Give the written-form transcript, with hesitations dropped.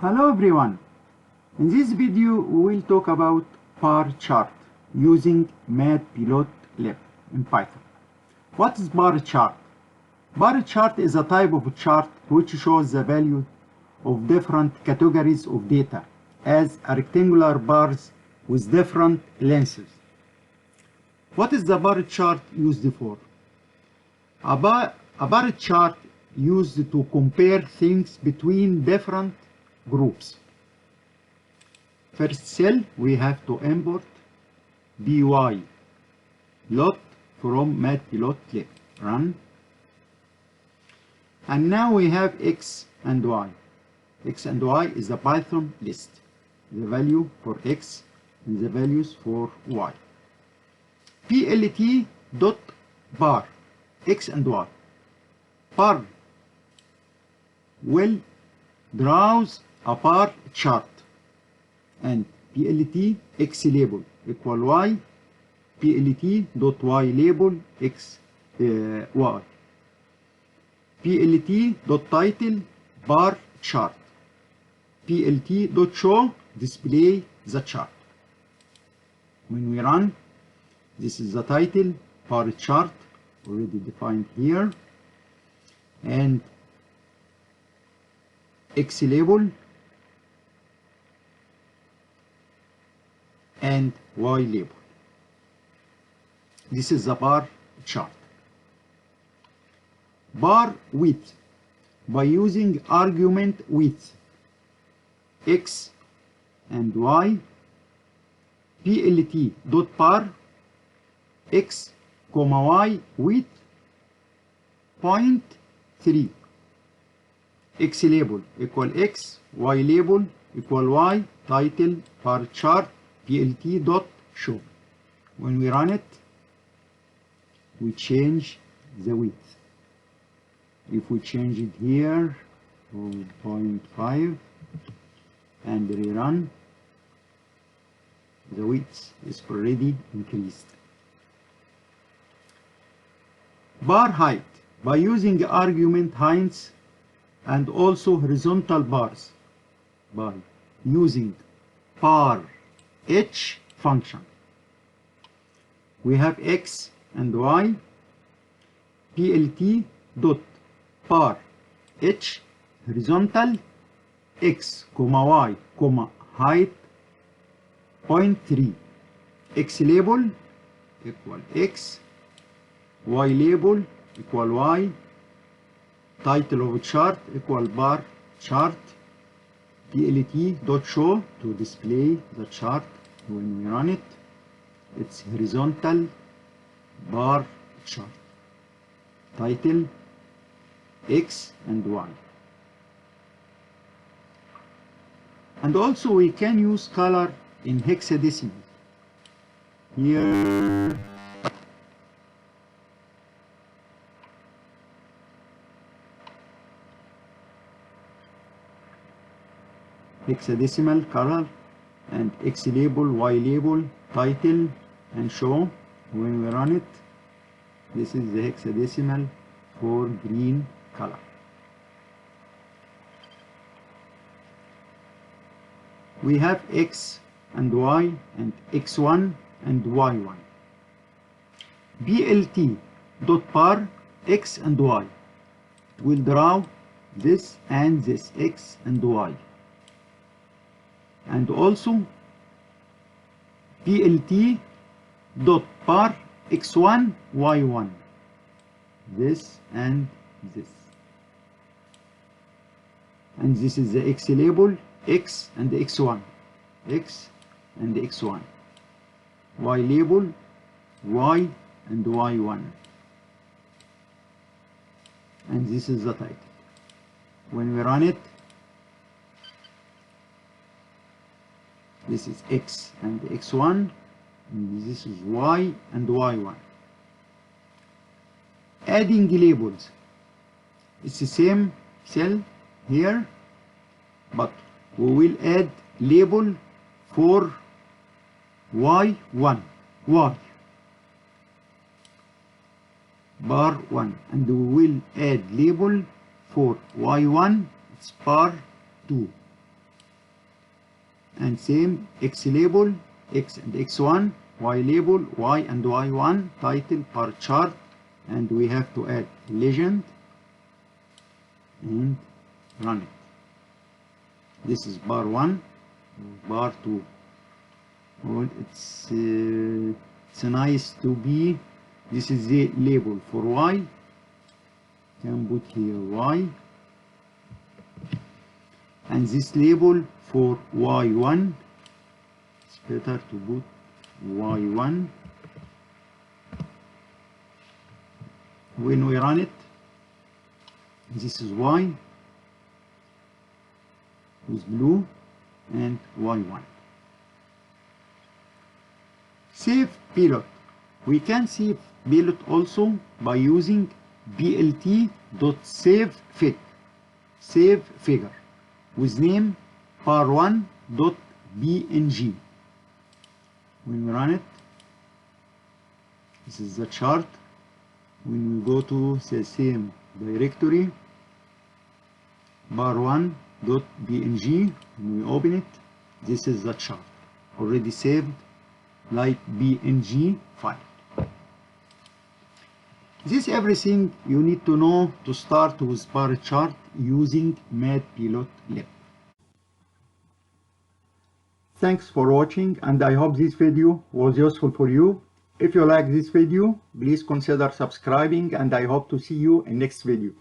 Hello everyone. In this video we will talk about bar chart using Matplotlib in Python. What is bar chart? Bar chart is a type of chart which shows the value of different categories of data as rectangular bars with different lengths. What is the bar chart used for? A bar chart used to compare things between different groups. First cell, we have to import by lot from Matplotlib. Run. And now we have x and y. X and y is the Python list. The value for x and the values for y. plt dot bar x and y. Bar will draws a bar chart, and plt x label equal y, plt dot y label x y, plt dot title bar chart, plt dot show display the chart. When we run, this is the title bar chart already defined here, and x label and y label. This is the bar chart. Bar width, by using argument width x and y, plt dot bar x comma y width 0.3, x label equal x, y label equal y, title bar chart plt dot show. When we run it, we change the width. If we change it here to 0.5 and rerun, the width is already increased. Bar height, by using argument heights and also horizontal bars by using bar h function. We have x and y, plt dot bar h horizontal x comma y comma height 0.3, x label equal x, y label equal y, title of chart equal bar chart, plt dot show to display the chart. When we run it, it's horizontal bar chart, title x and y. And also we can use color in hexadecimal. Here hexadecimal color, and x label, y label, title and show. When we run it, this is the hexadecimal for green color. We have x and y and x1 and y1. plt dot bar x and y, it will draw this and this x and y. And also plt dot bar x1 y1, this and this. And this is the x label x and x1, x and x1, y label y and y1, and this is the title. When we run it, this is x and x1, and this is y and y1. Adding labels, it's the same cell here, but we will add label for y1, y bar 1, and we will add label for y1, it's bar 2. and same X label, X and X1, Y label, Y and Y1, title, bar chart, and we have to add legend and run it. This is bar 1, bar 2. Well, it's nice to be. This is the label for Y. Can put here Y, and this label for Y1. It's better to put Y1. When we run it, this is Y with blue and Y1. Save pilot. We can save pilot also by using blt.savefig, save figure, with name par1.png. When we run it, this is the chart. When we go to the same directory, par1.png, when we open it, this is the chart already saved like PNG file. This is everything you need to know to start with bar chart using Matplotlib. Thanks for watching, and I hope this video was useful for you. If you like this video, please consider subscribing, and I hope to see you in next video.